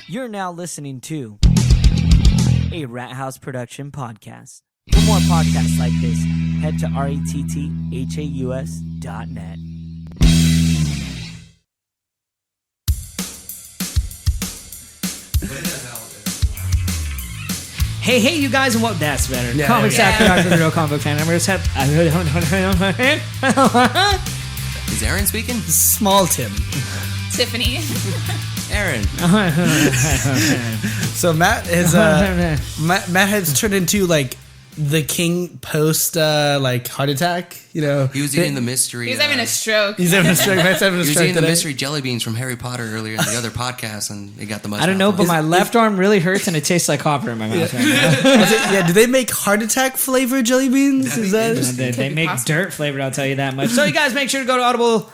You're now listening to a Rat House production podcast. For more podcasts like this, head to retthaus.net. Hey, you guys, and what? That's better. Yeah, Comics After Dark with the Real Comic Book Fan. I'm going to Is Aaron speaking? Small Tim. Tiffany. Aaron. So Matt is Matt has turned into like the king post like heart attack. You know, He was eating the mystery. He's having a stroke. He's having a stroke. Matt's having a He was stroke eating the today. mystery jelly beans from Harry Potter earlier in the other podcast, and they got the most. I don't know, but my left arm really hurts and it tastes like copper in my mouth right now. Yeah, do they make heart attack flavored jelly beans? Is that They make dirt flavored, I'll tell you that much. So you guys make sure to go to Audible,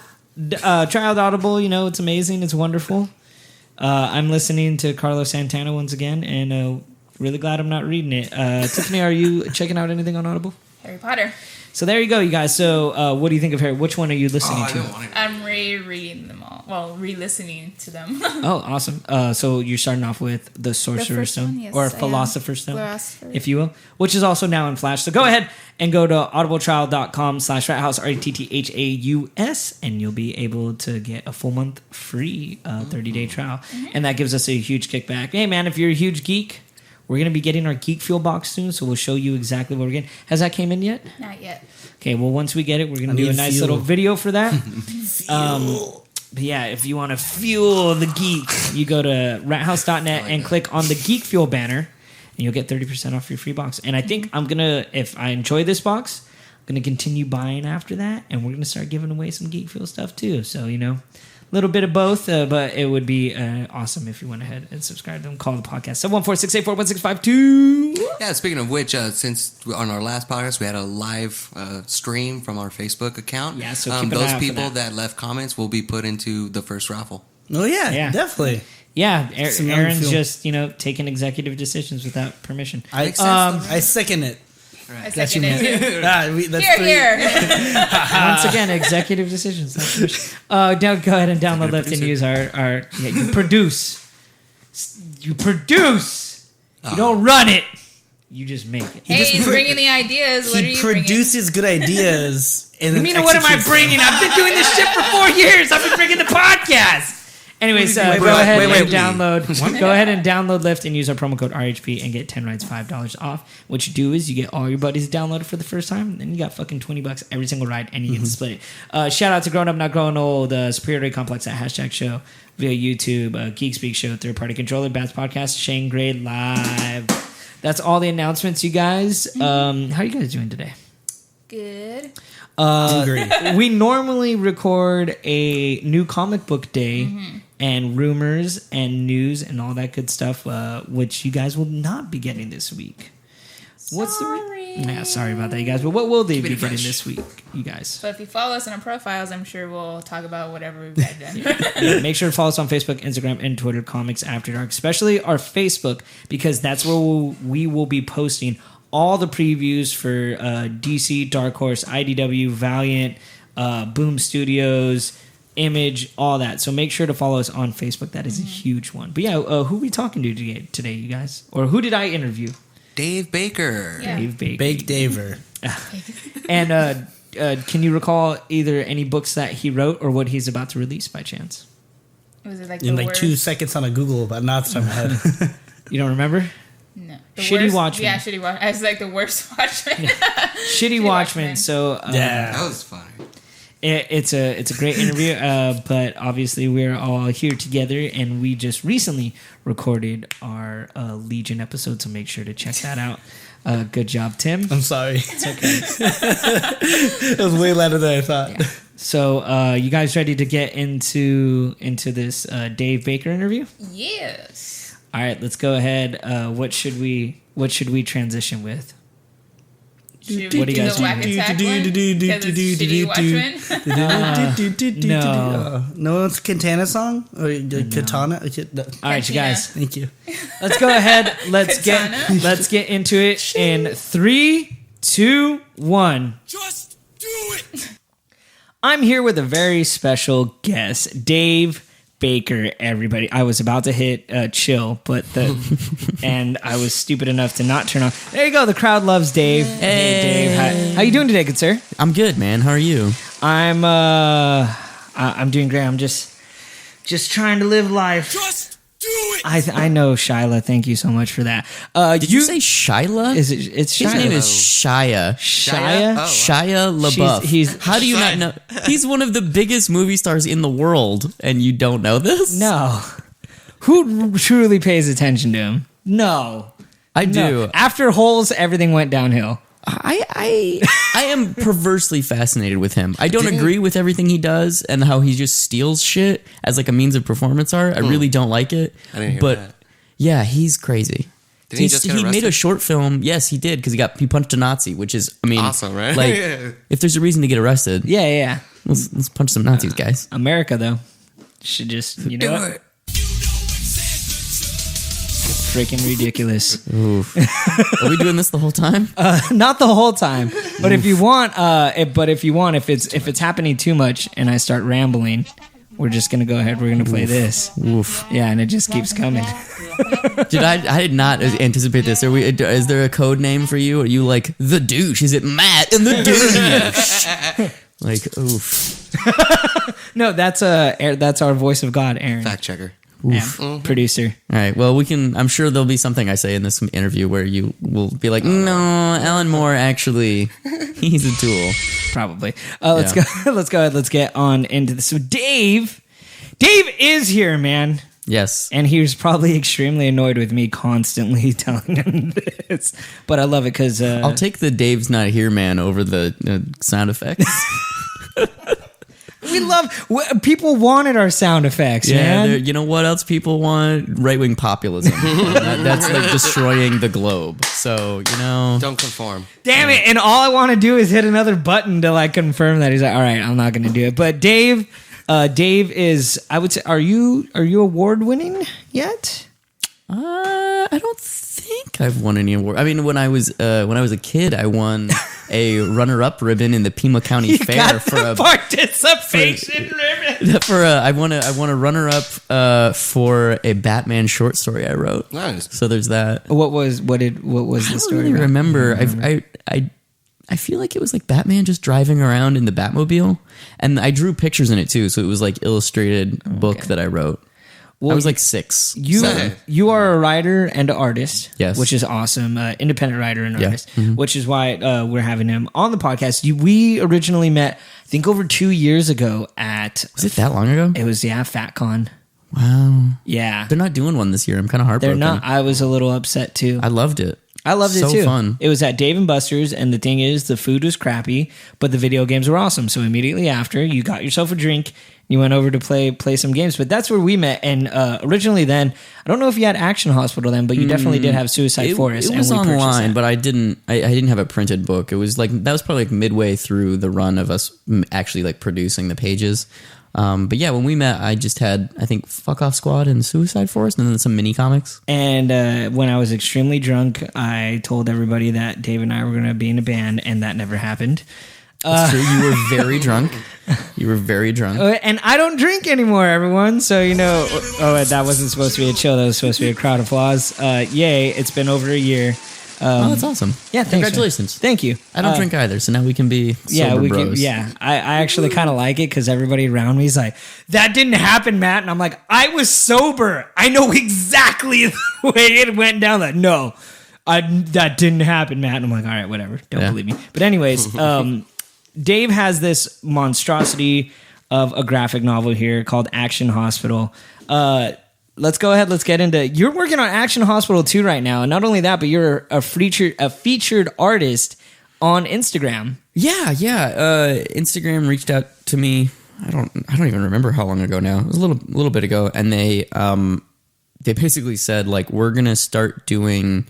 try out Audible. You know, it's amazing. It's wonderful. I'm listening to Carlos Santana once again, and really glad I'm not reading it. Tiffany, are you checking out anything on Audible? Harry Potter. So there you go, you guys. So what do you think of Harry? Which one are you listening to? I'm rereading them all. Well, re-listening to them. Oh, awesome. So you're starting off with the Sorcerer's first one, Stone, yes, or I am. Philosopher's Stone, Philosopher. if you will, which is also now in Flash. So go ahead and go to audibletrial.com/rathouse, RATTHAUS, and you'll be able to get a full month free 30-day trial. And that gives us a huge kickback. Hey, man, if you're a huge geek, we're going to be getting our Geek Fuel box soon, so we'll show you exactly what we're getting. Has that came in yet? Not yet. Okay, well, once we get it, we're going to do a nice little video for that. But yeah, if you want to fuel the geek, you go to rathouse.net and click on the Geek Fuel banner, and you'll get 30% off your free box. And I think I'm going to, if I enjoy this box, I'm going to continue buying after that, and we're going to start giving away some Geek Fuel stuff too. So, you know, a little bit of both, but it would be awesome if you went ahead and subscribed to them. Call the podcast 714-684-1652. Yeah, speaking of which, since on our last podcast we had a live stream from our Facebook account. Yeah, so keep an eye those out for people that. left comments will be put into the first raffle. Oh yeah, Yeah. definitely. Yeah, Some young Aaron's fuel. just, you know, taking executive decisions without permission. Makes sense, though, right? I second it. I That's you, second it. man. That's Here, three. here. Once again, executive decisions. Not permission. Go ahead and download Lift and use our you produce. You produce. You don't run it. You just make it. Hey, he's bringing the ideas. What are He you bringing? produces good ideas. And You then mean what am I executes bringing? I've been doing this shit for 4 years. I've been bringing the podcast. Anyways, Wait, go ahead and wait. download. Go ahead and download Lyft and use our promo code RHP and get 10 rides $5 off. What you do is you get all your buddies to download it for the first time, then you got fucking $20 every single ride, and you get to split it. Shout out to Grown Up Not Grown Old, Superiority Complex at #show via YouTube, Geek Speak Show, Third Party Controller, Bats Podcast, Shane Gray Live. That's all the announcements, you guys. How are you guys doing today? Good. hungry. We normally record a new comic book day and rumors and news and all that good stuff, which you guys will not be getting this week. Sorry. Yeah, sorry about that, you guys. But what will they be it getting fresh. this week, you guys? But if you follow us on our profiles, I'm sure we'll talk about whatever we've got done. Make sure to follow us on Facebook, Instagram, and Twitter, Comics After Dark, especially our Facebook, because that's where we will be posting all the previews for DC, Dark Horse, IDW, Valiant, Boom Studios, Image, all that. So make sure to follow us on Facebook. That is a huge one. But yeah, who are we talking to today, you guys? Or who did I interview? Dave Baker. Yeah. Dave Baker. Bake Daver. And can you recall either any books that he wrote or what he's about to release by chance? Was it like In the like worst? 2 seconds on a Google, but not off the top of my head. You don't remember? No. The Shitty worst? Watchmen. Yeah, Shitty Watchmen. I was like the worst Watchmen. Shitty Watchmen. Watchmen. So Yeah. That was funny. it's a great interview, but obviously we're all here together, and we just recently recorded our Legion episode, so make sure to check that out. Good job, Tim. I'm sorry. It's okay. It was way louder than I thought. Yeah. So you guys ready to get into this Dave Baker interview? Yes. All right, let's go ahead. What should we transition with? Should What do we you guys the whack do? attack one? 'Cause it's Shitty Watchmen. No. No, it's Katana song or Katana. All right, you Katina. guys. Thank you. Let's go ahead. Let's Katana. get into it in 3, 2, 1. Just do it. I'm here with a very special guest, Dave baker, everybody. I was about to hit chill, but and I was stupid enough to not turn on. There you go. The crowd loves Dave. Hey, Dave. How you doing today, good sir? I'm good, man. How are you? I'm doing great. I'm just trying to live life. Just do it. I know, Shyla. Thank you so much for that. Did you say Shyla? Is it? It's Shyla. His name is Shia. Shia. Oh. Shia LaBeouf. How do you not know? He's one of the biggest movie stars in the world, and you don't know this? No. Who truly pays attention to him? No. I do. No. After Holes, everything went downhill. I am perversely fascinated with him. I don't agree with everything he does and how he just steals shit as like a means of performance art. I really don't like it. I didn't hear but that. Yeah, he's crazy. Did he just get He made arrested? a short film. Yes, he did because he punched a Nazi, which is Awesome, right? Like Yeah. if there's a reason to get arrested, Yeah. let's punch some Nazis, guys. America, though, should just, you know what? Freaking ridiculous. Oof. Are we doing this the whole time? Not the whole time, but if you want, if it's happening too much and I start rambling, we're just gonna go ahead. We're gonna play this. Oof. Yeah, and it just keeps coming. I did not anticipate this. Is there a code name for you? Are you like the douche? Is it Matt and the douche? Like, oof. No, that's our voice of God, Aaron. Fact checker. Yeah, producer. All right. Well, I'm sure there'll be something I say in this interview where you will be like, no, Alan Moore, actually, he's a tool. Probably. Let's go. Let's go ahead. Let's get on into this. So Dave is here, man. Yes. And he was probably extremely annoyed with me constantly telling him this. But I love it because... I'll take the Dave's not here, man, over the sound effects. We people wanted our sound effects, man. You know what else people want? Right-wing populism. That's like destroying the globe. So, Don't conform. Damn it. And all I want to do is hit another button to like confirm that. He's like, all right, I'm not going to do it. But Dave is, I would say, are you award winning yet? I don't think I've won any award. I mean, when I was a kid, I won a runner-up ribbon in the Pima County Fair for a participation ribbon. I won a runner-up for a Batman short story I wrote. Nice. So there's that. What was the story? I don't really remember. I feel like it was like Batman just driving around in the Batmobile, and I drew pictures in it too. So it was like illustrated book that I wrote. Well, I was like 6. You are a writer and an artist, yes, which is awesome. Independent writer and artist, Mm-hmm. which is why we're having him on the podcast. We originally met, I think, over 2 years ago at. Was it that long ago? It was FatCon. Wow. Yeah, They're not doing one this year. I'm kind of heartbroken. they're not. I was a little upset too. I loved it. I loved it so too. Fun. It was at Dave & Buster's, and the thing is, the food was crappy, but the video games were awesome. So immediately after, you got yourself a drink, you went over to play some games. But that's where we met. And originally, then I don't know if you had Action Hospital then, but you definitely did have Suicide Forest. It was and we purchased online, that. but I didn't have a printed book. It was like that was probably like midway through the run of us actually like producing the pages. But yeah, when we met, I just had, I think, Fuck Off Squad and Suicide Forest, and then some mini comics. And when I was extremely drunk, I told everybody that Dave and I were going to be in a band, and that never happened. It's true. You were very drunk. You were very drunk. And I don't drink anymore, everyone. So, that wasn't supposed to be a chill. That was supposed to be a crowd applause. Yay. It's been over a year. That's awesome. Yeah, thanks, congratulations. man. Thank you. I don't drink either, so now we can be sober bros. I actually kind of like it because everybody around me is like, that didn't happen, Matt. And I'm like, I was sober. I know exactly the way it went down. Like, no, that didn't happen, Matt. And I'm like, all right, whatever. Don't believe me. But anyways, Dave has this monstrosity of a graphic novel here called Action Hospital. Let's go ahead. Let's get into. You're working on Action Hospital 2 right now, and not only that, but you're a featured artist on Instagram. Yeah. Instagram reached out to me. I don't even remember how long ago now. It was a little bit ago, and they basically said like we're gonna start doing.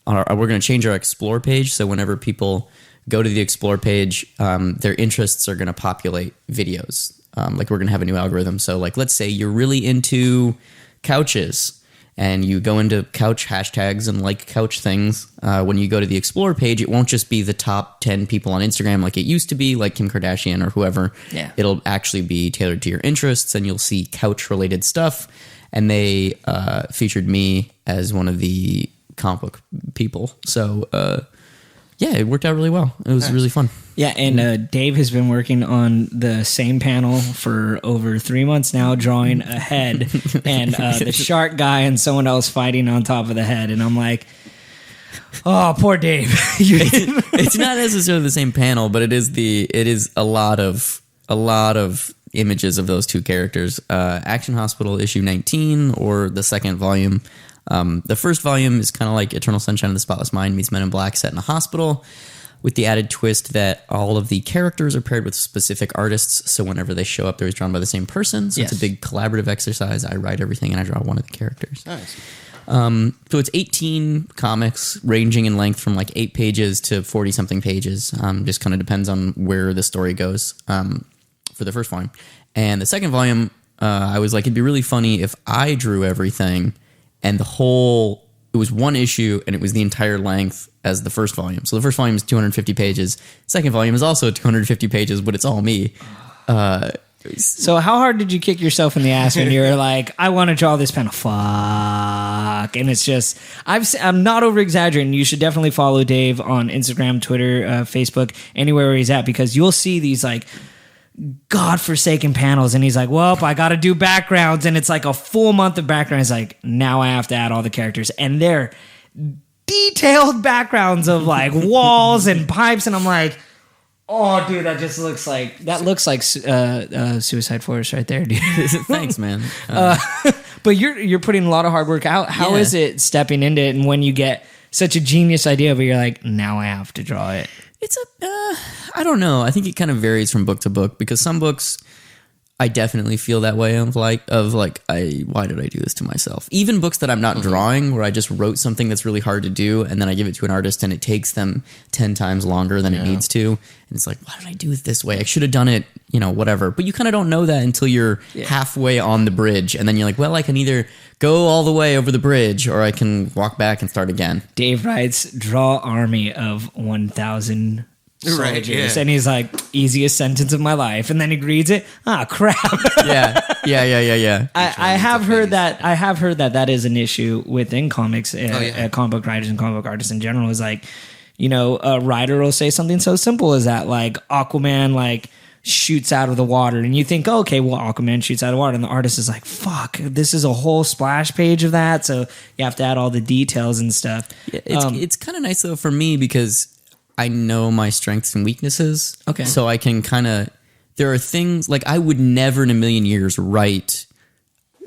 We're gonna change our Explore page, so whenever people go to the Explore page, their interests are gonna populate videos. Like we're gonna have a new algorithm. So like, let's say you're really into couches and you go into couch hashtags and like couch things. When you go to the Explore page, it won't just be the top 10 people on Instagram like it used to be, like Kim Kardashian or whoever. Yeah. It'll actually be tailored to your interests, and you'll see couch-related stuff. And they featured me as one of the comic book people. So, yeah, it worked out really well. It was really fun. Yeah, and Dave has been working on the same panel for over 3 months now, drawing a head and the shark guy and someone else fighting on top of the head. And I'm like, oh, poor Dave. It's not necessarily the same panel, but it is a lot of images of those two characters. Action Hospital issue 19, or the second volume. The first volume is kind of like Eternal Sunshine of the Spotless Mind meets Men in Black set in a hospital, with the added twist that all of the characters are paired with specific artists. So whenever they show up, they're always drawn by the same person. So it's a big collaborative exercise. I write everything and I draw one of the characters. Nice. So it's 18 comics ranging in length from like 8 pages to 40 something pages. Just kind of depends on where the story goes for the first volume. And the second volume, I was like, it'd be really funny if I drew everything and it was one issue and it was the entire length as the first volume. So the first volume is 250 pages. Second volume is also 250 pages, but it's all me. So how hard did you kick yourself in the ass when you were like, I want to draw this panel? Fuck. And it's just, I'm not over exaggerating. You should definitely follow Dave on Instagram, Twitter, Facebook, anywhere where he's at, because you'll see these like godforsaken panels and he's like, well, I got to do backgrounds, and it's like a full month of background. It's like, now I have to add all the characters, and they're detailed backgrounds of like walls and pipes, and I'm like, oh, dude, that looks like Suicide Forest right there, dude. Thanks, man. But you're putting a lot of hard work out. How is it stepping into it, and when you get such a genius idea, but you're like, now I have to draw it? It's I don't know. I think it kind of varies from book to book, because some books I definitely feel that way why did I do this to myself? Even books that I'm not drawing, where I just wrote something that's really hard to do, and then I give it to an artist and it takes them 10 times longer than it needs to. And it's like, why did I do it this way? I should have done it, whatever. But you kind of don't know that until you're halfway on the bridge. And then you're like, well, I can either go all the way over the bridge or I can walk back and start again. Dave writes, draw army of 1,000 soldiers. Right, yeah. And he's like, easiest sentence of my life. And then he reads it. Crap. Yeah. I have heard that is an issue within comics, comic book writers and comic book artists in general, is like, a writer will say something so simple as that, like Aquaman, like, shoots out of the water, and you think, oh, okay, well, Aquaman shoots out of water, and the artist is like, fuck, this is a whole splash page of that, so you have to add all the details and stuff. Yeah, it's kind of nice though for me, because I know my strengths and weaknesses. Okay. So I can there are things like I would never in a million years write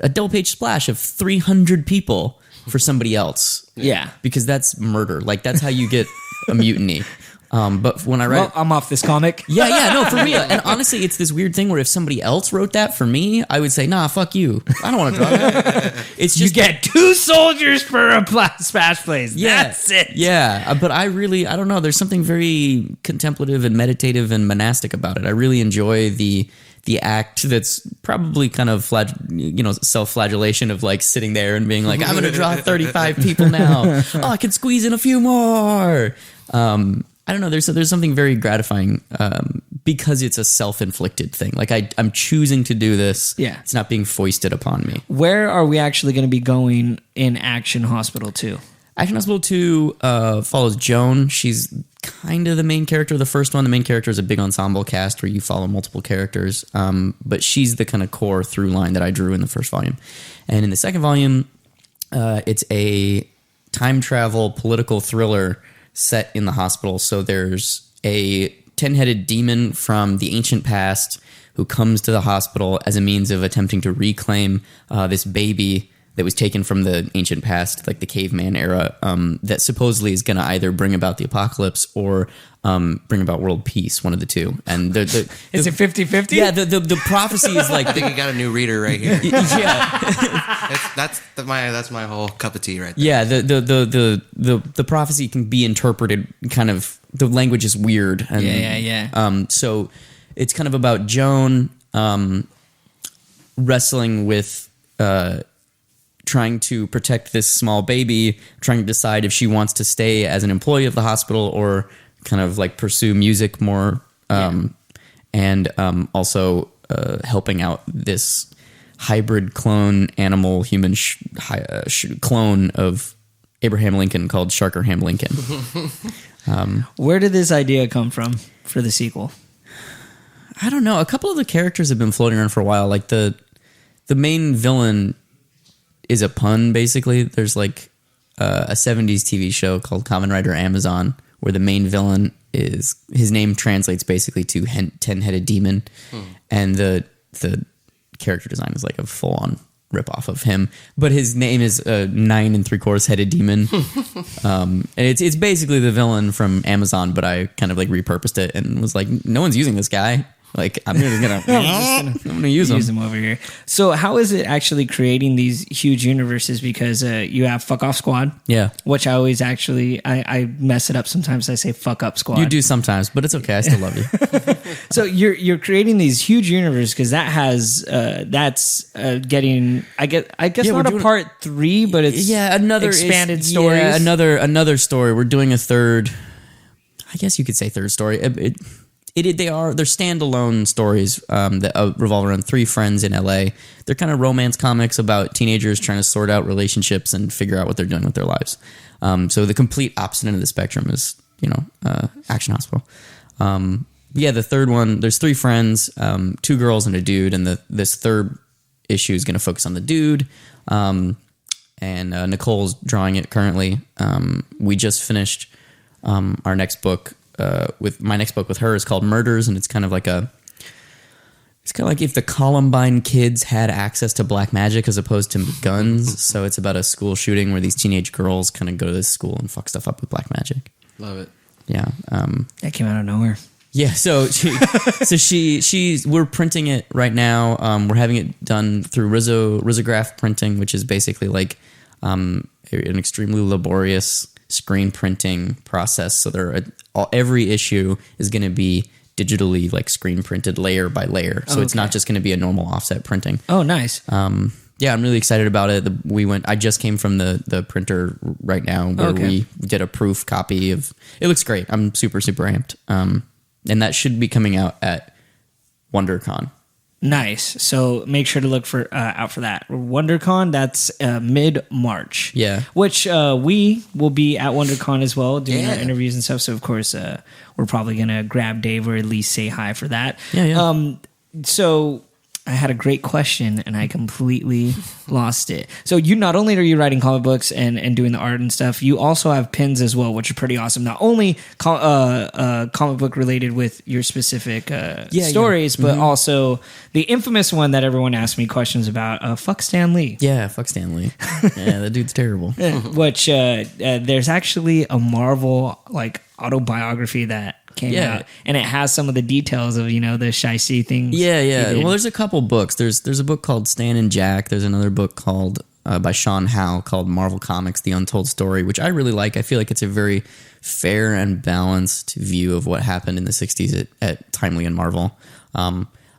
a double page splash of 300 people for somebody else. Yeah. Because that's murder. Like, that's how you get a mutiny. But when I write, well, I'm off this comic. no, for real. And honestly, it's this weird thing where if somebody else wrote that for me, I would say, nah, fuck you. I don't want to draw that. It's just, you get 2 soldiers for a splash place. Yeah, That's it. Yeah. But I don't know. There's something very contemplative and meditative and monastic about it. I really enjoy the act that's probably kind of self-flagellation of like sitting there and being like, I'm going to draw 35 people now. Oh, I can squeeze in a few more. I don't know. There's something very gratifying because it's a self-inflicted thing. Like I'm choosing to do this. Yeah. It's not being foisted upon me. Where are we actually going to be going in Action Hospital 2? Action Hospital 2 follows Joan. She's kind of the main character of the first one. The main character is a big ensemble cast where you follow multiple characters. But she's the kind of core through line that I drew in the first volume. And in the second volume, it's a time travel political thriller set in the hospital. So there's a 10-headed demon from the ancient past who comes to the hospital as a means of attempting to reclaim this baby that was taken from the ancient past, like the caveman era, that supposedly is going to either bring about the apocalypse or bring about world peace, one of the two. And is it 50-50? Yeah, the prophecy is like... I think you got a new reader right here. Yeah. That's my whole cup of tea right there. Yeah, the prophecy can be interpreted kind of... The language is weird. And, Yeah. So it's kind of about Joan wrestling with... trying to protect this small baby, trying to decide if she wants to stay as an employee of the hospital or kind of like pursue music more, and also helping out this hybrid clone animal human clone of Abraham Lincoln called Sharkerham Lincoln. Where did this idea come from for the sequel? I don't know. A couple of the characters have been floating around for a while. Like the main villain is a pun, basically. There's like a 70s TV show called Kamen Rider Amazon, where the main villain is, his name translates basically to 10-headed demon, and the character design is like a full-on ripoff of him, but his name is 9 3/4 headed demon. And it's basically the villain from Amazon, but I kind of like repurposed it and was like, no one's using this guy. Like, I'm just gonna use him over here. So how is it actually creating these huge universes? Because you have Fuck Off Squad, which I always I mess it up sometimes. I say Fuck Up Squad. You do sometimes, but it's okay. I still love you. So you're creating these huge universes because that has that's getting I guess not a part 3, but it's another expanded stories. Yeah, another story. We're doing a third. I guess you could say third story. They're standalone stories that revolve around 3 friends in LA. They're kind of romance comics about teenagers trying to sort out relationships and figure out what they're doing with their lives. So the complete opposite end of the spectrum is, Action Hospital. The third one, there's 3 friends, 2 girls and a dude, and this third issue is going to focus on the dude. And Nicole's drawing it currently. We just finished our next book. With my next book with her is called Murders, and it's kind of like if the Columbine kids had access to black magic as opposed to guns. So it's about a school shooting where these teenage girls kind of go to this school and fuck stuff up with black magic. Love it. Yeah. That came out of nowhere. Yeah. So we're printing it right now. We're having it done through risograph printing, which is basically like an extremely laborious screen printing process. So every issue is going to be digitally like screen printed layer by layer. So it's not just going to be a normal offset printing. Oh, nice. I'm really excited about it. I just came from the printer right now where we did a proof copy of. It looks great. I'm super, super amped. And that should be coming out at WonderCon. Nice. So make sure to look out for that. WonderCon, that's mid-March. Yeah. Which we will be at WonderCon as well, doing our interviews and stuff. So, of course, we're probably going to grab Dave or at least say hi for that. Yeah. So I had a great question and I completely lost it. So you not only are you writing comic books and doing the art and stuff, you also have pins as well, which are pretty awesome. Not only comic book related with your specific stories, but also the infamous one that everyone asks me questions about. Fuck Stan Lee. Yeah, fuck Stan Lee. Yeah, that dude's terrible. Which there's actually a Marvel like autobiography that came out, and it has some of the details of the Shicey things. Yeah. Well, there's a couple books. There's a book called Stan and Jack. There's another book called by Sean Howe called Marvel Comics: The Untold Story, which I really like. I feel like it's a very fair and balanced view of what happened in the 60s at Timely and Marvel.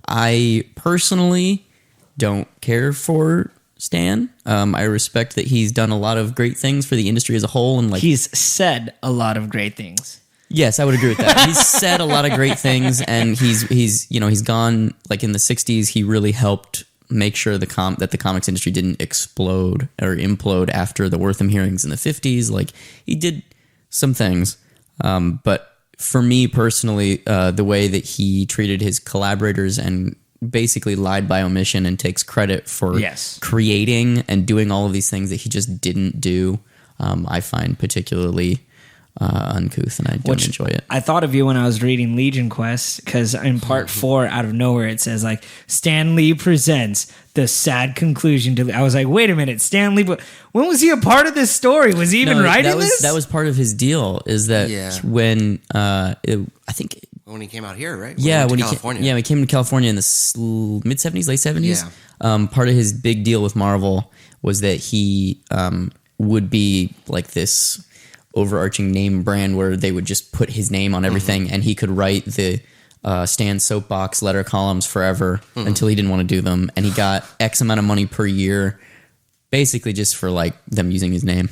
I personally don't care for Stan. I respect that he's done a lot of great things for the industry as a whole, and like he's said a lot of great things. Yes, I would agree with that. He's said a lot of great things, and he's gone, like in the 60s, he really helped make sure that the comics industry didn't explode or implode after the Wortham hearings in the 50s. Like, he did some things, but for me personally, the way that he treated his collaborators and basically lied by omission and takes credit for creating and doing all of these things that he just didn't do, I find particularly uncouth, and I don't enjoy it. I thought of you when I was reading Legion Quest, because in part 4, out of nowhere, it says like Stan Lee presents the sad conclusion to. I was like, wait a minute, Stan Lee. When was he a part of this story? Was he even writing this? That was part of his deal. Is that when I think when he came out here, right? When he came to California in the mid 70s, late 70s. Yeah. Part of his big deal with Marvel was that he would be like this overarching name brand where they would just put his name on everything, and he could write the Stan soapbox letter columns forever until he didn't want to do them, and he got X amount of money per year basically just for like them using his name.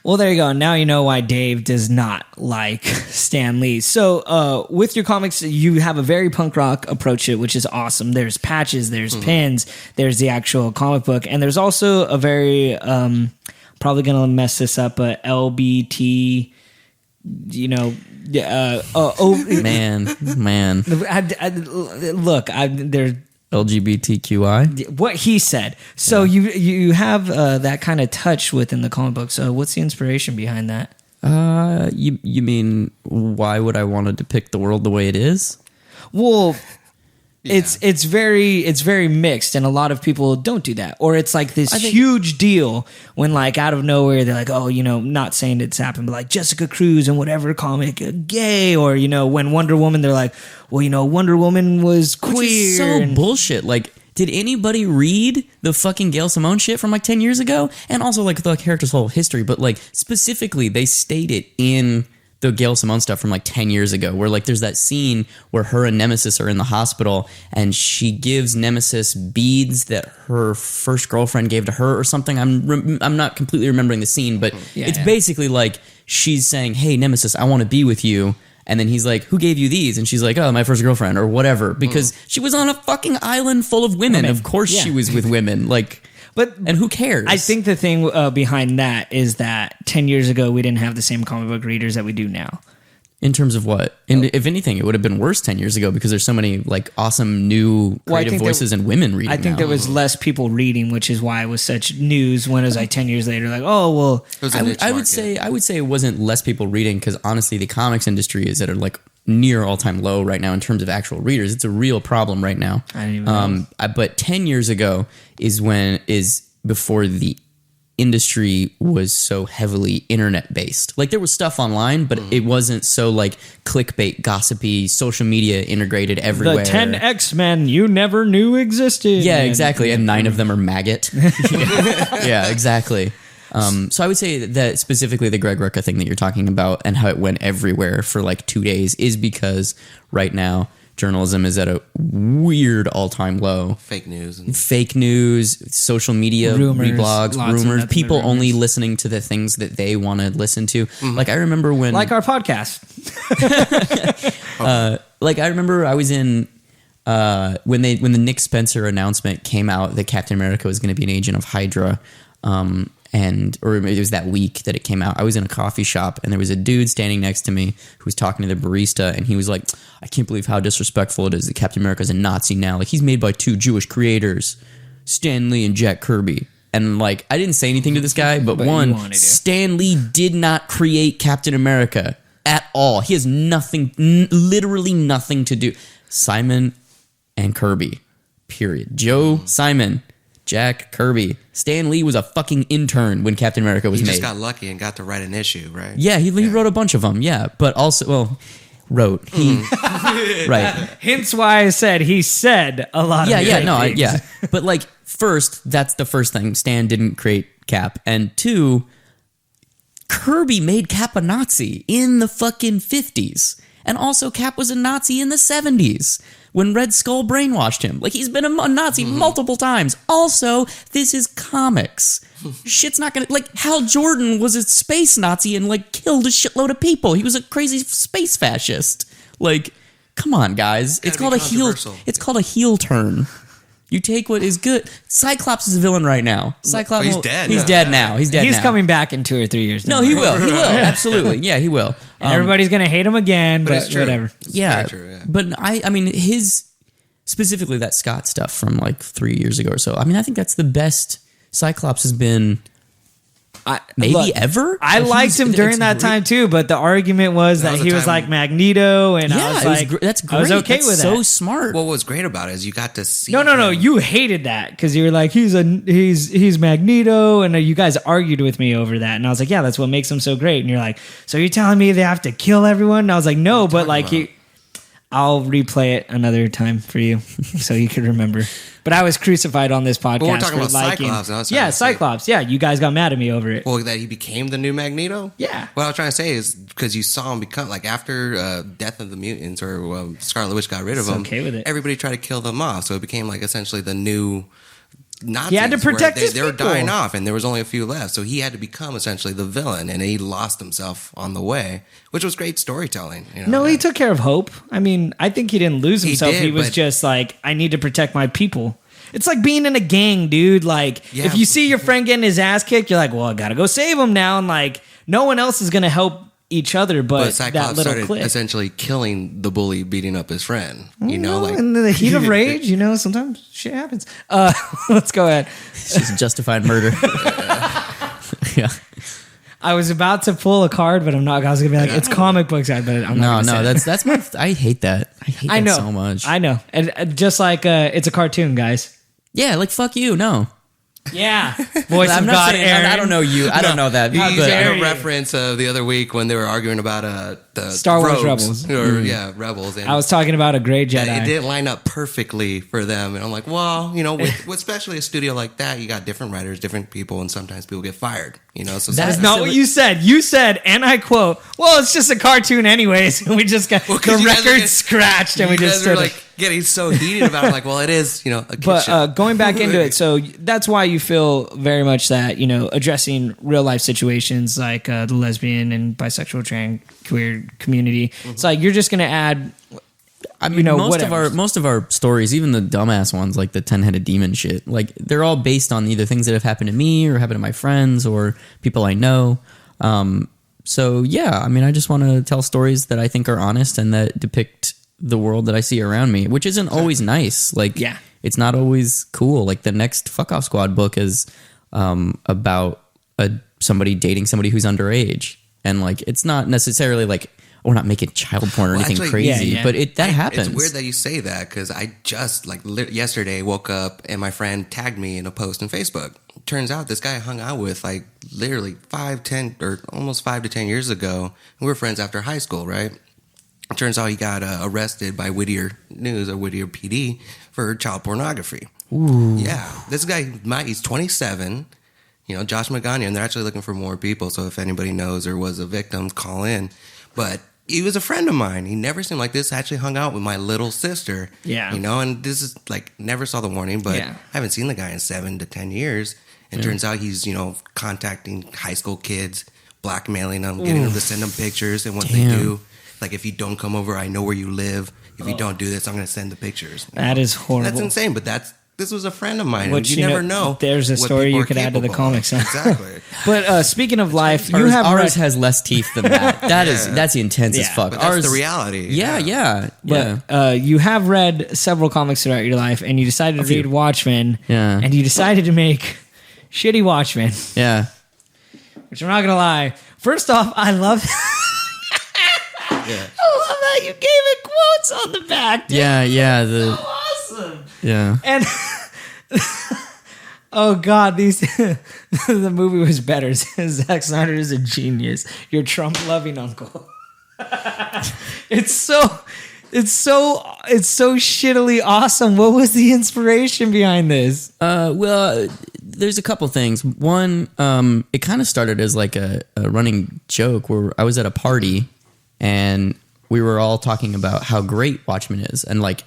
Well, there you go. Now you know why Dave does not like Stan Lee. So with your comics, you have a very punk rock approach to it, which is awesome. There's patches, there's pins, there's the actual comic book, and there's also a very, probably going to mess this up, but LBT, Man. Look, there's LGBTQI. what he said. So you have that kind of touch within the comic book. So what's the inspiration behind that? You mean why would I want to depict the world the way it is? Well, it's very mixed, and a lot of people don't do that. Or it's like this huge deal when, like, out of nowhere they're like, oh, not saying it's happened, but like Jessica Cruz and whatever comic gay, or when Wonder Woman, they're like, well, Wonder Woman was queer. Which is so bullshit. Like, did anybody read the fucking Gail Simone shit from like 10 years ago? And also like the character's whole history, but like specifically they state it in the Gail Simone stuff from like 10 years ago, where like there's that scene where her and Nemesis are in the hospital and she gives Nemesis beads that her first girlfriend gave to her or something. I'm not completely remembering the scene, but it's basically like she's saying, hey, Nemesis, I want to be with you. And then he's like, who gave you these? And she's like, oh, my first girlfriend or whatever, because she was on a fucking island full of women. Of course she was with women. Like, and who cares? I think the thing behind that is that 10 years ago, we didn't have the same comic book readers that we do now. In terms of what? And if anything, it would have been worse 10 years ago because there's so many like awesome new creative voices and women reading. I think there was less people reading, which is why it was such news when it was like 10 years later, like, oh, well. I would say it wasn't less people reading because honestly, the comics industry is at a like near all-time low right now in terms of actual readers. It's a real problem right now. I didn't even know. But 10 years ago is before the industry was so heavily internet based. Like there was stuff online, but it wasn't so like clickbait, gossipy, social media integrated everywhere. The 10 X-Men you never knew existed. Yeah, exactly. And 9 of them are maggot. Yeah, exactly. So I would say that specifically the Greg Rucka thing that you're talking about and how it went everywhere for like 2 days is because right now journalism is at a weird all-time low. Fake news, social media, rumors, blogs, rumors, people only listening to the things that they want to listen to. Like I remember when, like our podcast. like I remember I was in when the Nick Spencer announcement came out that Captain America was going to be an agent of Hydra. Or it was that week that it came out. I was in a coffee shop and there was a dude standing next to me who was talking to the barista and he was like, I can't believe how disrespectful it is that Captain America is a Nazi now. Like he's made by 2 Jewish creators, Stan Lee and Jack Kirby. And like, I didn't say anything to this guy, but one, Stan Lee did not create Captain America at all. He has nothing, literally nothing to do. Simon and Kirby, period. Joe Simon, Jack Kirby. Stan Lee was a fucking intern when Captain America was made. He just got lucky and got to write an issue, right? Yeah, he wrote a bunch of them, yeah. But also, wrote. Right. Hence why I said he said a lot of things. But like, first, that's the first thing. Stan didn't create Cap. And 2, Kirby made Cap a Nazi in the fucking 50s. And also, Cap was a Nazi in the 70s when Red Skull brainwashed him. Like, he's been a Nazi multiple times. Also, this is comics. Shit's not gonna... Like, Hal Jordan was a space Nazi and, like, killed a shitload of people. He was a crazy space fascist. Like, come on, guys. It's called a heel... It's called a heel turn. You take what is good. Cyclops is a villain right now. Cyclops. He's dead. He's dead now. He's coming back in 2 or 3 years. No, he will. He will. Absolutely. Yeah, he will. And everybody's gonna hate him again, but whatever. Yeah. But I mean, his specifically that Scott stuff from like 3 years ago or so. I mean, I think that's the best Cyclops has been. Ever. I liked him during that time too, but the argument was that he was like Magneto, and I was like, "That's great. I was okay with that." So smart. What was great about it is you got to see. No. You hated that because you were like, he's Magneto, and you guys argued with me over that, and I was like, yeah, that's what makes him so great. And you're like, so you're telling me they have to kill everyone? And I was like, no, but like I'll replay it another time for you so you could remember. But I was crucified on this podcast. Well, we're talking about Cyclops. Yeah, Cyclops. Yeah, you guys got mad at me over it. Well, that he became the new Magneto? Yeah. What I was trying to say is because you saw him become, like, after Death of the Mutants or Scarlet Witch got rid of him, okay with it. Everybody tried to kill them off. So it became, like, essentially the new Nazis. He had to protect his They were people. dying off, and there was only a few left. So he had to become essentially the villain, and he lost himself on the way, which was great storytelling. No, he took care of Hope. I mean, I think he didn't lose himself. did, He was but- just like, I need to protect my people. It's like being in a gang, dude. Like, Yeah. if you see your friend getting his ass kicked, you're like, well, I gotta go save him now. And like, no one else is gonna help each other but that Cyclops little started clique. essentially killing the bully, beating up his friend. Like in the heat of rage, sometimes shit happens. Let's go ahead. It's just justified murder. Yeah. I was about to pull a card, but I'm not. I was gonna be like, it's comic books, but I'm not. No, gonna say it. that's my. I hate that. I know so much. I know, and just like it's a cartoon, guys. Yeah, like fuck you. No, Yeah, voice I'm of not God, saying. Aaron. I don't know you. I don't know that. You but- dare had you. a reference the other week when they were arguing about the Star Wars rogues, Rebels. Rebels. And I was talking about a gray Jedi. it didn't line up perfectly for them, and I'm like, well, with especially a studio like that, you got different writers, different people, and sometimes people get fired. So That's sometimes- not what you said. You said, and I quote, "Well, it's just a cartoon, anyways." And we just got 'cause the you guys are record getting- scratched, and we you just guys are stood like getting so heated about it. Like, well, it is, a kid But show. going back into it, so that's why you feel very much that addressing real life situations like the lesbian and bisexual, trans, queer community. It's like you're just going to add. I mean, whatever. most of our stories, even the dumbass ones like the 10-headed demon shit, like they're all based on either things that have happened to me or happened to my friends or people I know. So yeah, I mean, I just want to tell stories that I think are honest and that depict the world that I see around me, which isn't always nice. Like, Yeah. it's not always cool. Like the next Fuck Off Squad book is about somebody dating somebody who's underage, and like it's not necessarily like we're not making child porn or Well, anything actually, crazy, yeah. but that happens. It's weird that you say that because I just yesterday woke up and my friend tagged me in a post on Facebook. Turns out this guy I hung out with like literally 5 to 10 years ago. And we were friends after high school, right? Turns out he got arrested by Whittier News or Whittier PD for child pornography. Ooh. Yeah, this guy, he's 27. Josh Magana, and they're actually looking for more people. So if anybody knows or was a victim, call in. But he was a friend of mine. He never seemed like this. Actually hung out with my little sister. Yeah. And this is like never saw the warning, but Yeah. I haven't seen the guy in 7 to 10 years. And turns out he's, contacting high school kids, blackmailing them, getting them to send them pictures. And what they Damn. do, like if you don't come over, I know where you live. If you don't do this, I'm going to send the pictures. That is horrible. That's insane, but this was a friend of mine. Which, you never know. there's a what story people you are could add to the capable of. comics. Huh? Exactly. But speaking of life, you Ours, have ours read- has less teeth than that. That's intense as Yeah. fuck. But that's Ours, the reality. Yeah. But you have read several comics throughout your life, and you decided to read Watchmen, Yeah. and you decided to make shitty Watchmen, Yeah. which I'm not gonna lie. First off, I love, I love how you gave it quotes on the back. Dude. Yeah. The Awesome. yeah. And oh god, the movie was better. Zack Snyder is a genius. Your Trump loving uncle. It's so shittily awesome. What was the inspiration behind this? Well, there's a couple things. One, it kind of started as like a running joke where I was at a party and we were all talking about how great Watchmen is, and like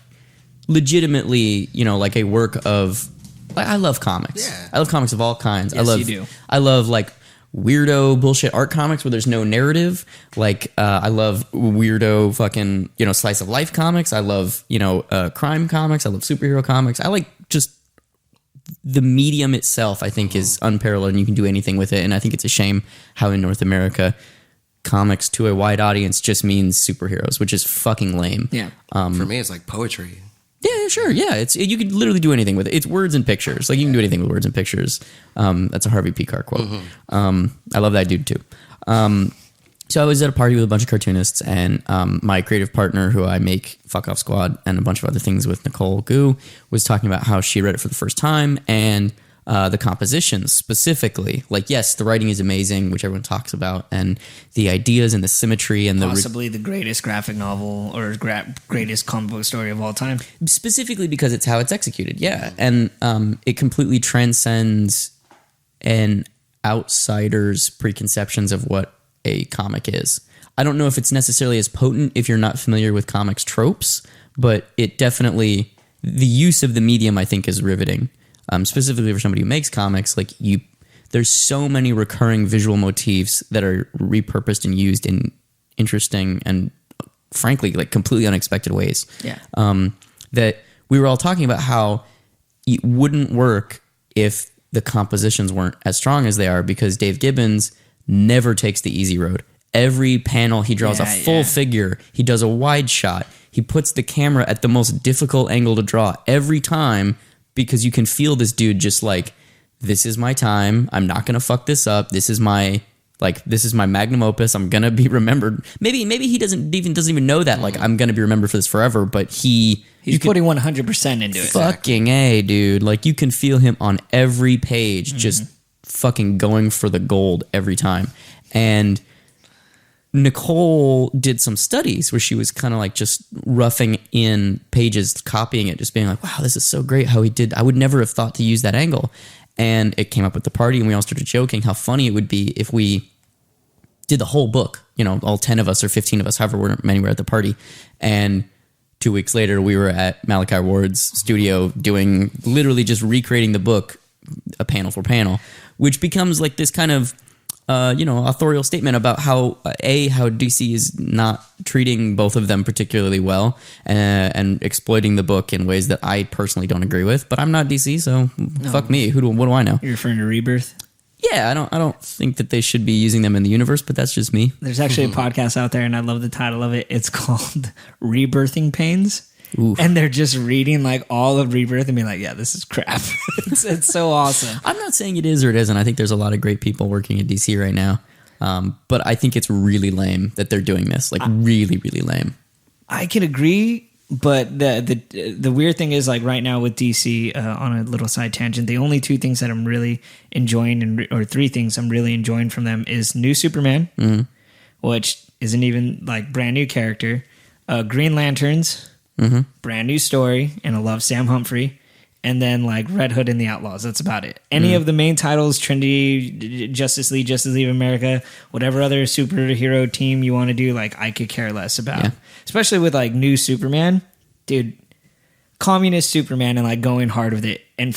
legitimately, like a work of. I love comics. Yeah. I love comics of all kinds. Yes, you do. I love like weirdo bullshit art comics where there's no narrative. Like I love weirdo fucking slice of life comics. I love crime comics. I love superhero comics. I like just the medium itself. I think is unparalleled, and you can do anything with it. And I think it's a shame how in North America, comics to a wide audience just means superheroes, which is fucking lame. Yeah. For me, it's like poetry. Yeah, sure. Yeah, you could literally do anything with it. It's words and pictures. Like you can do anything with words and pictures. That's a Harvey Pekar quote. I love that dude too. So I was at a party with a bunch of cartoonists, and my creative partner, who I make Fuck Off Squad and a bunch of other things with, Nicole Gu, was talking about how she read it for the first time, and the compositions specifically. Like, yes, the writing is amazing, which everyone talks about, and the ideas and the symmetry and Possibly the greatest graphic novel or greatest comic book story of all time. specifically because it's how it's executed. Yeah, and it completely transcends an outsider's preconceptions of what a comic is. I don't know if it's necessarily as potent if you're not familiar with comics tropes, but it definitely, the use of the medium I think is riveting. specifically for somebody who makes comics, like there's so many recurring visual motifs that are repurposed and used in interesting and frankly like completely unexpected ways. Yeah. That we were all talking about how it wouldn't work if the compositions weren't as strong as they are, because Dave Gibbons never takes the easy road. Every panel he draws a full figure. He does a wide shot. He puts the camera at the most difficult angle to draw every time, because you can feel this dude just like, this is my time. I'm not going to fuck this up. This is my magnum opus. I'm going to be remembered. Maybe he doesn't even know that, like, I'm going to be remembered for this forever, but he's putting 100% into it. Fucking A, dude. Like, you can feel him on every page, just fucking going for the gold every time. And Nicole did some studies where she was kind of like just roughing in pages, copying it, just being like, wow, this is so great how he did. I would never have thought to use that angle. And it came up at the party, and we all started joking how funny it would be if we did the whole book, all 10 of us or 15 of us, however many were at the party. And 2 weeks later, we were at Malachi Ward's studio doing literally just recreating the book, a panel for panel, which becomes like this kind of authorial statement about how DC is not treating both of them particularly well, and exploiting the book in ways that I personally don't agree with. But I'm not DC, so fuck me. What do I know? You're referring to Rebirth? Yeah, I don't think that they should be using them in the universe, but that's just me. There's actually a podcast out there, and I love the title of it. It's called Rebirthing Pains. Oof. And they're just reading like all of Rebirth and being like, yeah, this is crap. it's so awesome. I'm not saying it is or it isn't. I think there's a lot of great people working at DC right now. But I think it's really lame that they're doing this. Like, really, really lame. I can agree, but the weird thing is, like, right now with DC, on a little side tangent, the only two things that I'm really enjoying, or three things I'm really enjoying from them, is New Superman, which isn't even like brand new character, Green Lanterns, brand new story, and I love Sam Humphrey. And then like Red Hood and the Outlaws. That's about it. Any of the main titles, Trinity, Justice League of America, whatever other superhero team you want to do, like, I could care less about. Yeah. Especially with like New Superman, dude. Communist Superman, and like going hard with it, and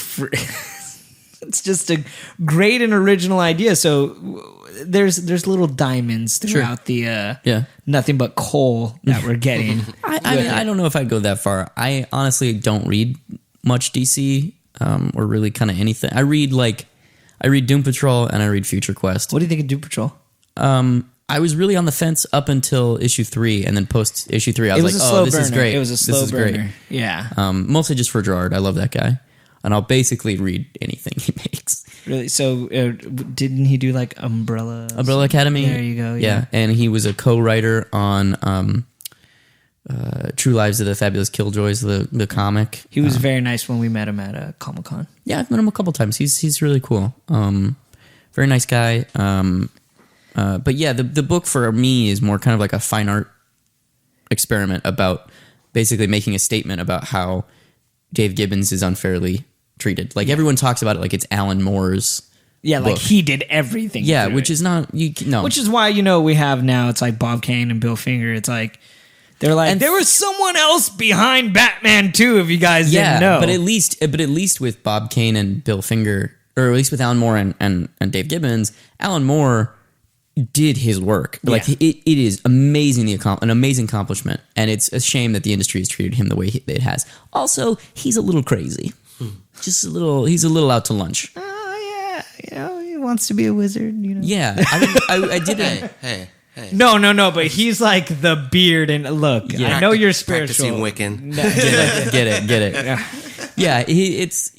it's just a great and original idea. So there's little diamonds throughout the nothing but coal that we're getting. I don't know if I'd go that far. I honestly don't read much DC, or really kind of anything. I read Doom Patrol and I read Future Quest. What do you think of Doom Patrol? I was really on the fence up until issue 3, and then post issue 3, I was like, "Oh, this is great." It was a slow burner. Great. Yeah. Mostly just for Gerard. I love that guy, and I'll basically read anything he makes. Really? So, didn't he do like Umbrella Academy? There you go. Yeah. And he was a co-writer on True Lives of the Fabulous Killjoys, the comic. He was very nice when we met him at Comic-Con. Yeah, I've met him a couple times. He's really cool. Very nice guy. But yeah, the book for me is more kind of like a fine art experiment about basically making a statement about how Dave Gibbons is unfairly treated. Like, everyone talks about it like it's Alan Moore's book. Like he did everything. Yeah, which is not Which is why we have now, it's like Bob Kane and Bill Finger. It's like they're like, and there was someone else behind Batman too, if you guys didn't know. But at least with Bob Kane and Bill Finger, or at least with Alan Moore and Dave Gibbons, Alan Moore did his work. Like, it is an amazing accomplishment, and it's a shame that the industry has treated him the way it has. Also, he's a little crazy. Just a little. He's a little out to lunch. Oh yeah, he wants to be a wizard. Yeah, I did it. Hey. No, but he's like the beard, and look, I know you're spiritual. Practicing Wiccan. Get it. Yeah,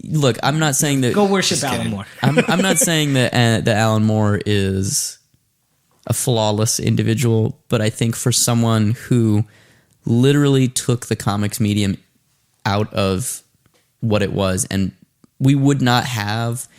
look, I'm not saying that. Go worship Alan Moore. I'm not saying that Alan Moore is a flawless individual, but I think for someone who literally took the comics medium out of what it was, and we wouldn't have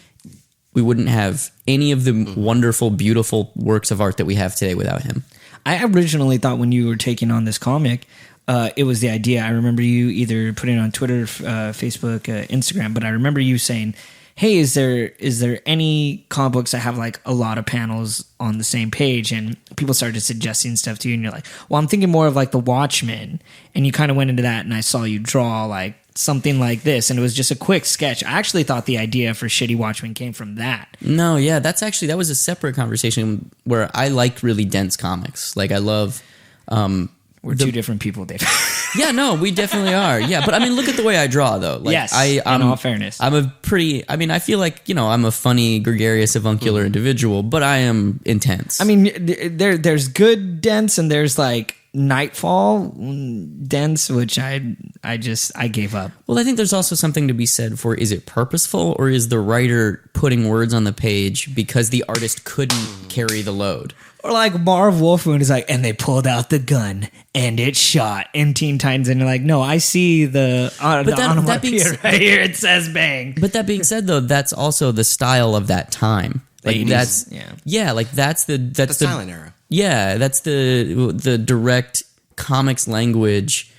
any of the wonderful, beautiful works of art that we have today without him. I originally thought when you were taking on this comic, it was the idea. I remember you either putting it on Twitter, Facebook, Instagram, but I remember you saying, hey, is there any comic books that have like a lot of panels on the same page? And people started suggesting stuff to you, and you're like, well, I'm thinking more of like the Watchmen, and you kind of went into that, and I saw you draw like something like this, and it was just a quick sketch. I actually thought the idea for Shitty Watchmen came from that. No, yeah, that was a separate conversation where I like really dense comics. Like I love. We're two different people, Dave. Yeah, no, we definitely are. Yeah, but I mean, look at the way I draw, though. Like, yes, in all fairness. I'm a pretty. I mean, I feel like I'm a funny, gregarious, avuncular individual, but I am intense. I mean, there's good dense, and there's like Nightfall dense, which I gave up. Well, I think there's also something to be said for: is it purposeful, or is the writer putting words on the page because the artist couldn't carry the load? Or like Marv Wolfmoon is like, and they pulled out the gun and it shot in Teen Titans, and you're like, no, I see the onomatopoeia right here. It says bang. But that being said, though, that's also the style of that time. Like 80s, that's like that's the silent era. Yeah, that's the direct comics language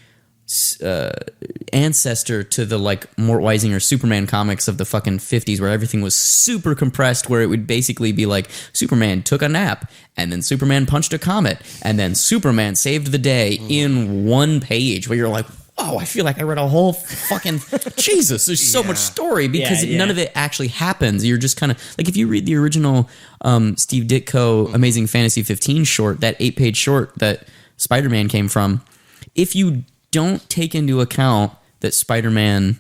ancestor to the like Mort Weisinger Superman comics of the fucking 50s, where everything was super compressed, where it would basically be like Superman took a nap, and then Superman punched a comet, and then Superman saved the day in one page, where you're like, oh, I feel like I read a whole fucking Jesus. There's so much story because none of it actually happens. You're just kind of like, if you read the original Steve Ditko Amazing Fantasy 15 short, that 8-page short that Spider-Man came from, if you don't take into account that Spider-Man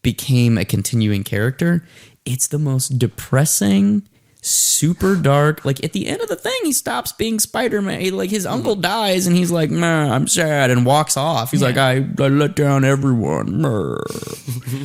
became a continuing character, it's the most depressing, super dark. Like at the end of the thing, he stops being Spider-Man. Like his uncle dies, and he's like, "Nah, I'm sad," and walks off. He's like, I let down everyone.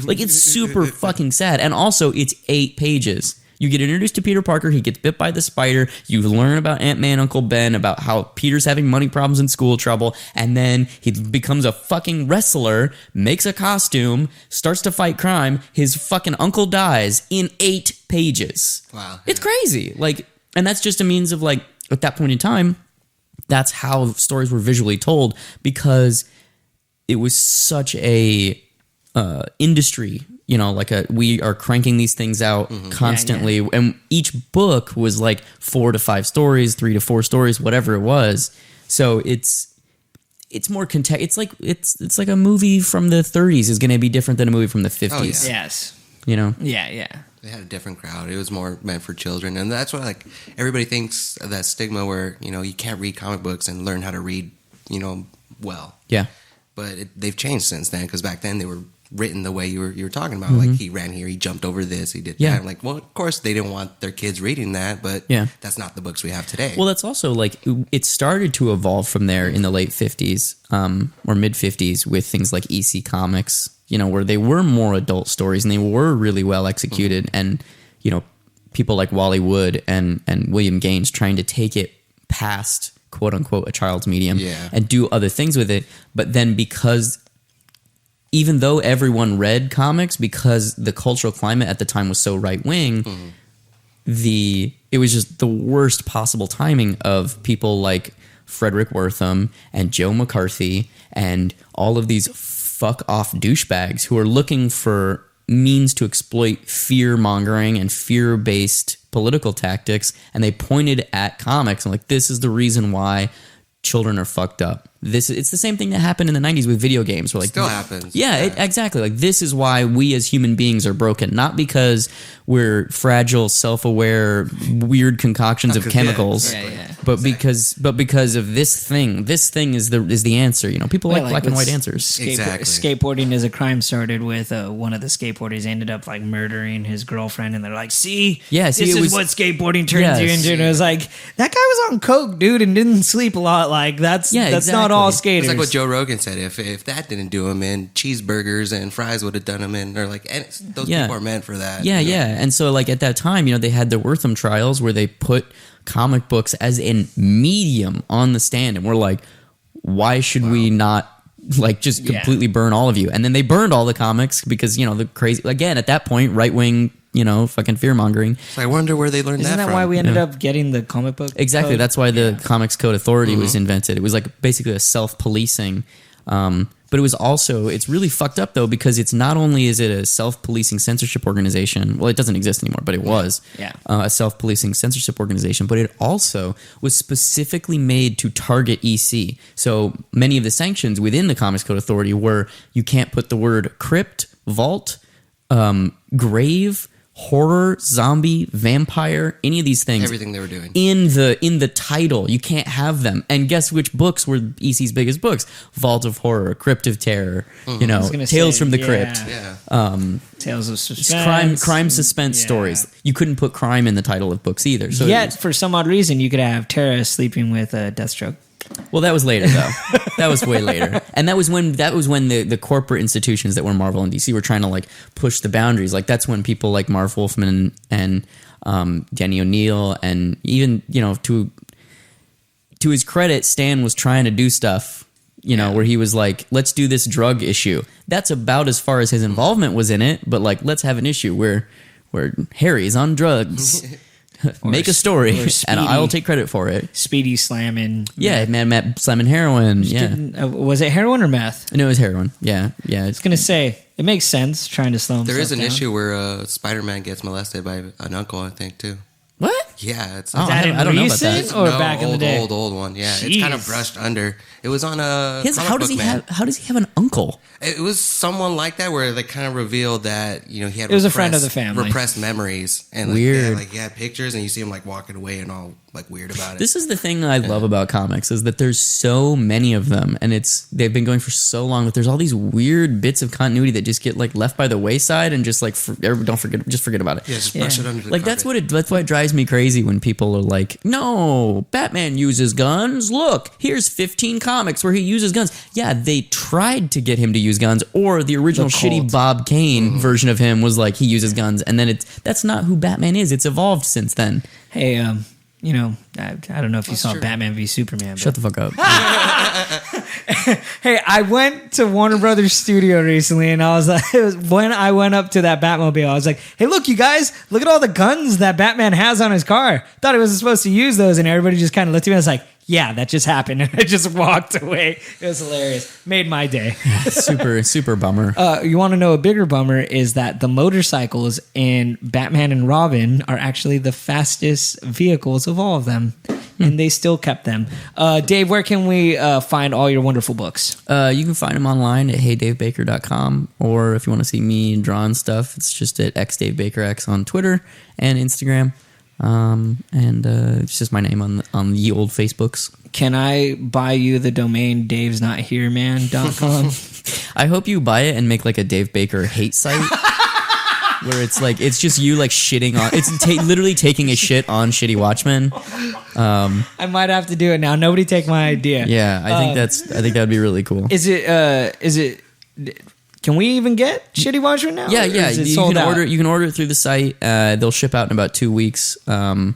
Like it's super fucking sad. And also, it's 8 pages. You get introduced to Peter Parker. He gets bit by the spider. You learn about Ant-Man, Uncle Ben, about how Peter's having money problems and school trouble. And then he becomes a fucking wrestler, makes a costume, starts to fight crime. His fucking uncle dies in 8 pages. Wow. It's crazy. Like, and that's just a means of like, at that point in time, that's how stories were visually told, because it was such a industry. We are cranking these things out constantly. And each book was like 4 to 5 stories, 3 to 4 stories, whatever it was. So it's more it's like a movie from the 30s is going to be different than a movie from the 50s. Oh, yeah. Yes. Yeah. They had a different crowd. It was more meant for children. And that's why like everybody thinks of that stigma where, you can't read comic books and learn how to read, well. Yeah. But they've changed since then, because back then they were written the way you were talking about. Like he ran here, he jumped over this, he did that. I'm like, well, of course they didn't want their kids reading that, but that's not the books we have today. Well, that's also like it started to evolve from there in the late 50s or mid 50s with things like EC Comics, where they were more adult stories and they were really well executed, and people like Wally Wood and William Gaines trying to take it past quote unquote a child's medium and do other things with it. But then because even though everyone read comics, because the cultural climate at the time was so right wing, it was just the worst possible timing of people like Frederick Wortham and Joe McCarthy and all of these fuck off douchebags who are looking for means to exploit fear mongering and fear based political tactics, and they pointed at comics and like, this is the reason why children are fucked up. It's the same thing that happened in the 90s with video games. Where like, still happens. Yeah, exactly. Like, this is why we as human beings are broken. Not because we're fragile, self-aware, weird concoctions of chemicals, but because of this thing. This thing is the answer. People like black and white answers. Skateboarding as a crime started with one of the skateboarders ended up like murdering his girlfriend, and they're like, this is what skateboarding turns you into. And it was like, that guy was on coke, dude, and didn't sleep a lot. Like that's not all skaters. It's like what Joe Rogan said. If that didn't do him in, cheeseburgers and fries would have done him in. Or like, and those people are meant for that. Yeah. And so like at that time, they had the Wortham trials where they put comic books as a medium on the stand, and we're like, why should we not like just completely burn all of you? And then they burned all the comics because the crazy, again at that point, right wing, fucking fear mongering. So I wonder where they learned Isn't that from. Isn't that why we ended up getting the comic book? Exactly. Code? That's why the Comics Code Authority was invented. It was like basically a self-policing but it was also, it's really fucked up though, because it's not only is it a self-policing censorship organization, well, it doesn't exist anymore, but it was a self-policing censorship organization, but it also was specifically made to target EC. So many of the sanctions within the Comics Code Authority were you can't put the word crypt, vault, grave, horror, zombie, vampire, any of these things, everything they were doing in the title. You can't have them. And guess which books were EC's biggest books? Vault of Horror, Crypt of Terror, Tales from the Crypt, Tales of Suspense, crime suspense stories. You couldn't put crime in the title of books either. So yet for some odd reason you could have Tara sleeping with Deathstroke. Well, that was later though. That was way later, and that was when the corporate institutions that were Marvel and DC were trying to like push the boundaries. Like that's when people like Marv Wolfman and Danny O'Neill, and even to his credit, Stan was trying to do stuff. Where he was like, let's do this drug issue. That's about as far as his involvement was in it. But like, let's have an issue where Harry's on drugs. Make a story, and I'll take credit for it. Speedy slamming. Yeah, Matt slamming heroin. Was it heroin or meth? No, it was heroin. Yeah. I was going to say, it makes sense trying to slow him down. There is an issue where Spider-Man gets molested by an uncle, I think, too. What? Yeah. It's I don't know about that. Or back in the day? Old one. Yeah. Jeez. It's kind of brushed under. It was on a How does he have an uncle? It was someone like that where they kind of revealed that he had. It was a friend of the family. Repressed memories and like, weird. He had pictures and you see him like walking away and all like weird about it. This is the thing I love about comics is that there's so many of them, and they've been going for so long that there's all these weird bits of continuity that just get like left by the wayside and just like just forget about it. Yeah, just brush it under the like carpet. that's why it drives me crazy when people are like, no, Batman uses guns. Look, here's 15 comics where he uses guns. Yeah, they tried to get him to use guns, or the original shitty Bob Kane version of him was like he uses guns, and then that's not who Batman is. It's evolved since then. Hey, I don't know if you saw Batman v Superman. Shut the fuck up. Hey, I went to Warner Brothers Studio recently, and I was like, it was when I went up to that Batmobile, I was like, hey, look, you guys, look at all the guns that Batman has on his car. Thought he wasn't supposed to use those, and everybody just kind of looked at me and was like, yeah, that just happened. And I just walked away. It was hilarious. Made my day. Super bummer. You want to know a bigger bummer is that the motorcycles in Batman and Robin are actually the fastest vehicles of all of them. And they still kept them. Dave, where can we find all your wonderful books? You can find them online at heydavebaker.com, or if you want to see me drawing stuff, it's just at xdavebakerx on Twitter and Instagram. And it's just my name on the old Facebooks. Can I buy you the domain davesnothereman.com? I hope you buy it and make like a Dave Baker hate site where it's like it's just you like shitting on literally taking a shit on shitty Watchmen. I might have to do it now. Nobody take my idea. Yeah, I think that'd be really cool. Is it can we even get Shitty Watchmen now? Yeah. You can order. You can order it through the site. They'll ship out in about 2 weeks. Yeah.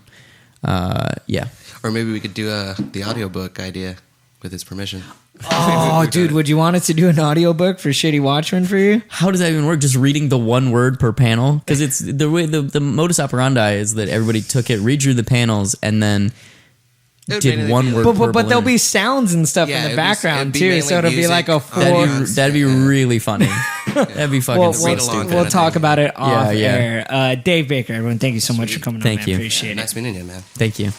Or maybe we could do the audiobook idea with his permission. Oh, dude, would you want us to do an audiobook for Shitty Watchmen for you? How does that even work? Just reading the one word per panel? Because it's the way the modus operandi is that everybody took it, read through the panels, and then did one word per but there'll be sounds and stuff in the background too, so it'll be like a full. That'd be really funny. That'd be fucking stupid. We'll talk about it off air. Dave Baker, everyone, thank you so much for coming on. Thank you. Appreciate it. Nice meeting you, man. Thank you.